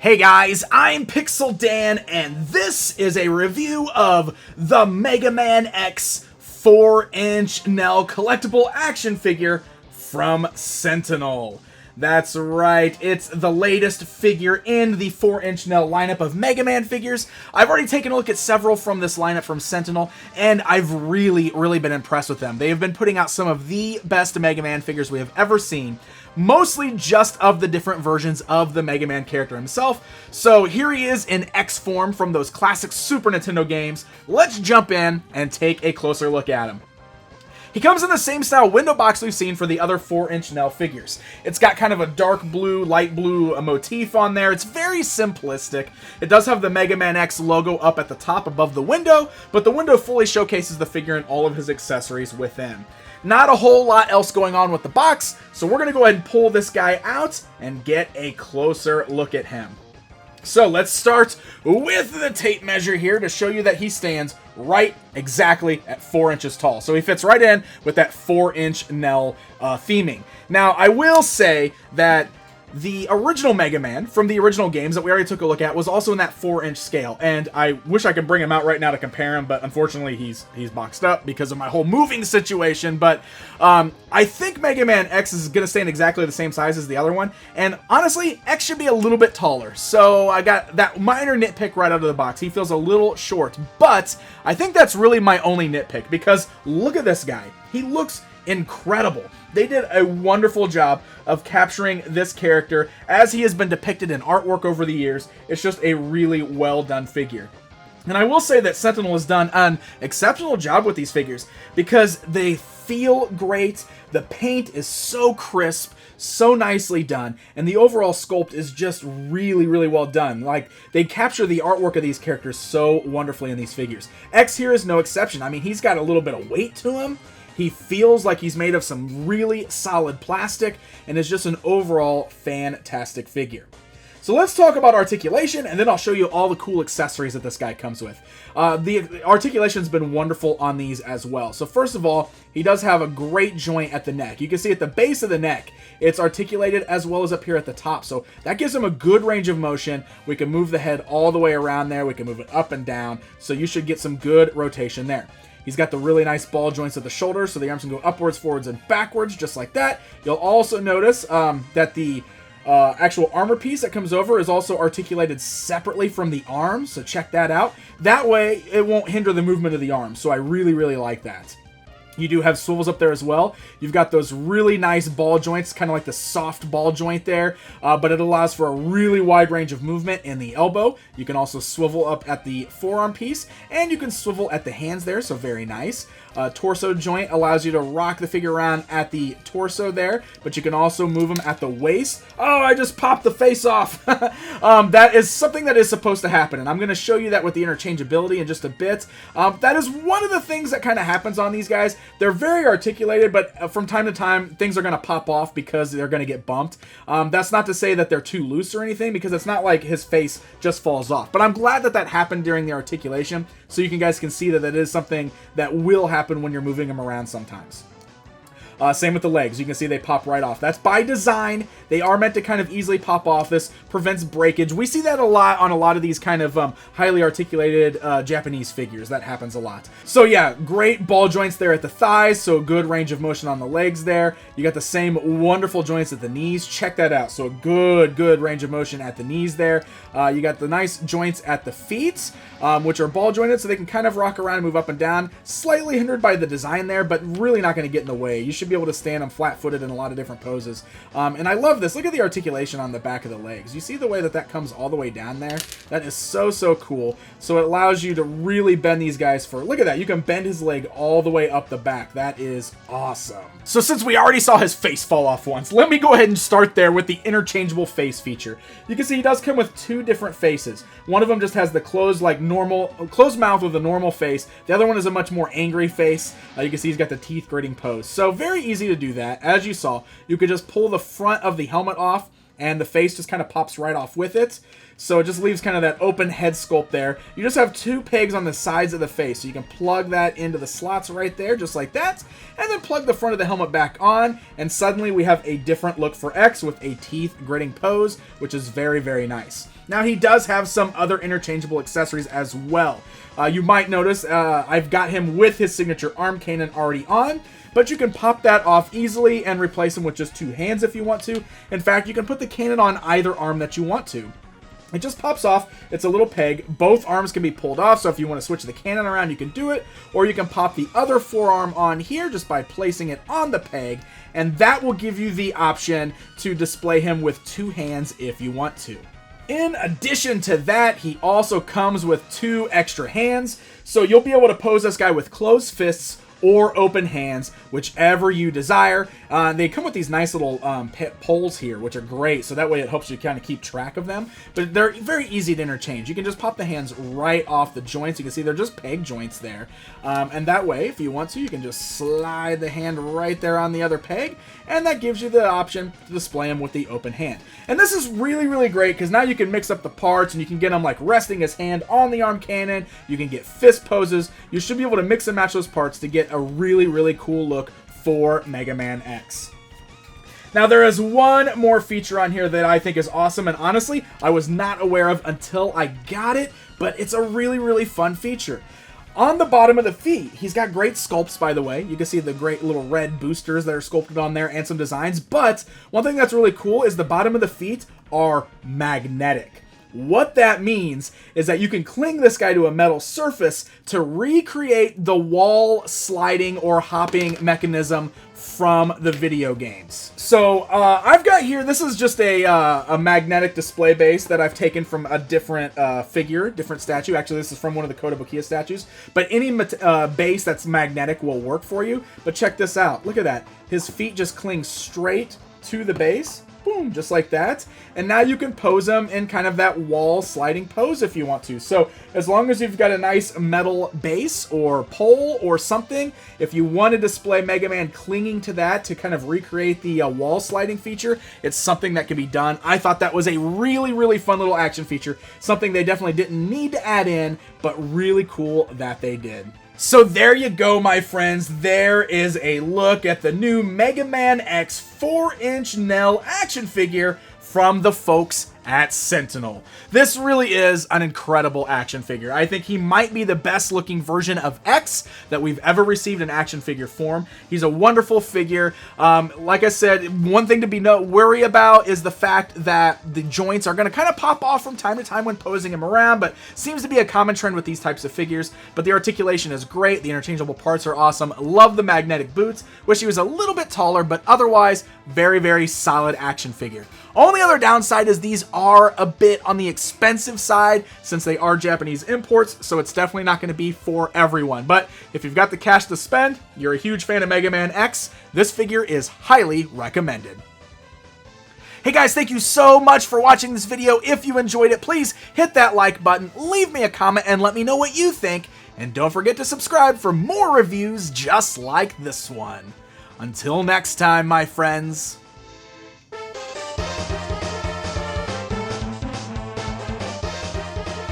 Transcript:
Hey guys, I'm Pixel Dan, and this is a review of the Mega Man X 4-inch NEL collectible action figure from Sentinel. That's right, it's the latest figure in the 4-inch NEL lineup of Mega Man figures. I've already taken a look at several from this lineup from Sentinel, and I've really been impressed with them. They have been putting out some of the best Mega Man figures we have ever seen, mostly just of the different versions of the Mega Man character himself. So here he is in X form from those classic Super Nintendo games. Let's jump in and take a closer look at him. He comes in the same style window box we've seen for the other 4-inch NEL figures. It's got kind of a dark blue, light blue motif on there. It's very simplistic. It does have the Mega Man X logo up at the top above the window, but the window fully showcases the figure and all of his accessories within. Not a whole lot else going on with the box, so we're going to go ahead and pull this guy out and get a closer look at him. So let's start with the tape measure here to show you that he stands right exactly at 4 inches tall. So he fits right in with that 4-inch NEL theming. Now, I will say that the original Mega Man from the original games that we already took a look at was also in that 4-inch scale, and I wish I could bring him out right now to compare him, but unfortunately he's boxed up because of my whole moving situation. But I think Mega Man X is going to stay in exactly the same size as the other one, and honestly, X should be a little bit taller. So I got that minor nitpick right out of the box. He feels a little short, but I think that's really my only nitpick, because look at this guy. He looks incredible. They did a wonderful job of capturing this character as he has been depicted in artwork over the years. It's just a really well done figure. And I will say that Sentinel has done an exceptional job with these figures because they feel great. The paint is so crisp, so nicely done, and the overall sculpt is just really well done. Like, they capture the artwork of these characters so wonderfully in these figures. X here is no exception. I mean, he's got a little bit of weight to him. He feels like he's made of some really solid plastic and is just an overall fantastic figure. So let's talk about articulation, and then I'll show you all the cool accessories that this guy comes with. The articulation's been wonderful on these as well. So first of all, he does have a great joint at the neck. You can see at the base of the neck, it's articulated as well as up here at the top. So that gives him a good range of motion. We can move the head all the way around there. We can move it up and down. So you should get some good rotation there. He's got the really nice ball joints at the shoulders, so the arms can go upwards, forwards, and backwards, just like that. You'll also notice that the actual armor piece that comes over is also articulated separately from the arms, so check that out. That way, it won't hinder the movement of the arms, so I really like that. You do have swivels up there as well. You've got those really nice ball joints, kind of like the soft ball joint there, but it allows for a really wide range of movement in the elbow. You can also swivel up at the forearm piece, and you can swivel at the hands there, so very nice. Torso joint allows you to rock the figure around at the torso there, but you can also move them at the waist. Oh, I just popped the face off. That is something that is supposed to happen, and I'm going to show you that with the interchangeability in just a bit. That is one of the things that kind of happens on these guys. They're very articulated, but from time to time, things are going to pop off because they're going to get bumped. That's not to say that they're too loose or anything, because it's not like his face just falls off. But I'm glad that that happened during the articulation, so you guys can see that that is something that will happen when you're moving them around sometimes. Same with the legs. You can see they pop right off. That's by design. They are meant to kind of easily pop off. This prevents breakage. We see that a lot on a lot of these kind of highly articulated Japanese figures. That happens a lot. So yeah, great ball joints there at the thighs, so a good range of motion on the legs there. You got the same wonderful joints at the knees. Check that out. So a good range of motion at the knees there. You got the nice joints at the feet, which are ball jointed, so they can kind of rock around and move up and down. Slightly hindered by the design there, but really not going to get in the way. You should be able to stand them flat-footed in a lot of different poses. And I love this. Look at the articulation on the back of the legs. You see the way that that comes all the way down there? That is so cool. So it allows you to really bend these guys for, look at that. You can bend his leg all the way up the back. That is awesome. So since we already saw his face fall off once, let me go ahead and start there with the interchangeable face feature. You can see he does come with two different faces. One of them just has the closed mouth with a normal face. The other one is a much more angry face. You can see he's got the teeth gritting pose. So very easy to do that. As you saw, you could just pull the front of the helmet off, and the face just kind of pops right off with it. So it just leaves kind of that open head sculpt there. You just have 2 pegs on the sides of the face, so you can plug that into the slots right there, just like that, and then plug the front of the helmet back on, and suddenly we have a different look for X with a teeth gritting pose, which is very, very nice. Now, he does have some other interchangeable accessories as well. You might notice I've got him with his signature arm cannon already on, but you can pop that off easily and replace him with just 2 hands if you want to. In fact, you can put the cannon on either arm that you want to. It just pops off. It's a little peg. Both arms can be pulled off, so if you want to switch the cannon around, you can do it. Or you can pop the other forearm on here just by placing it on the peg, and that will give you the option to display him with 2 hands if you want to. In addition to that, he also comes with 2 extra hands, so you'll be able to pose this guy with closed fists or open hands, whichever you desire. They come with these nice little poles here, which are great, so that way it helps you kind of keep track of them. But they're very easy to interchange. You can just pop the hands right off the joints. You can see they're just peg joints there. And that way, if you want to, you can just slide the hand right there on the other peg, and that gives you the option to display them with the open hand. And this is really, really great, because now you can mix up the parts, and you can get him like resting his hand on the arm cannon. You can get fist poses. You should be able to mix and match those parts to get a really, really cool look for Mega Man X. Now, there is one more feature on here that I think is awesome, and honestly, I was not aware of until I got it, but it's a really, really fun feature. On the bottom of the feet, he's got great sculpts, by the way. You can see the great little red boosters that are sculpted on there and some designs, but one thing that's really cool is the bottom of the feet are magnetic. What that means is that you can cling this guy to a metal surface to recreate the wall sliding or hopping mechanism from the video games. So I've got here, this is just a magnetic display base that I've taken from a different figure, different statue. Actually, this is from one of the Kotobukiya statues. But any base that's magnetic will work for you. But check this out. Look at that. His feet just cling straight to the base. Boom, just like that. And now you can pose them in kind of that wall sliding pose if you want to. So as long as you've got a nice metal base or pole or something, if you want to display Mega Man clinging to that to kind of recreate the wall sliding feature, it's something that can be done. I thought that was a really, really fun little action feature. Something they definitely didn't need to add in, but really cool that they did. So there you go, my friends. There is a look at the new Mega Man X 4-inch NEL action figure from the folks at Sentinel. This really is an incredible action figure. I think he might be the best looking version of X that we've ever received in action figure form. He's a wonderful figure. Like I said, one thing to be worry about is the fact that the joints are going to kind of pop off from time to time when posing him around, but seems to be a common trend with these types of figures. But the articulation is great. The interchangeable parts are awesome. Love the magnetic boots. Wish he was a little bit taller, but otherwise, very, very solid action figure. Only other downside is these are a bit on the expensive side since they are Japanese imports, so it's definitely not going to be for everyone. But if you've got the cash to spend, you're a huge fan of Mega Man X, this figure is highly recommended. Hey guys, thank you so much for watching this video. If you enjoyed it, please hit that like button, leave me a comment, and let me know what you think. And don't forget to subscribe for more reviews just like this one. Until next time, my friends.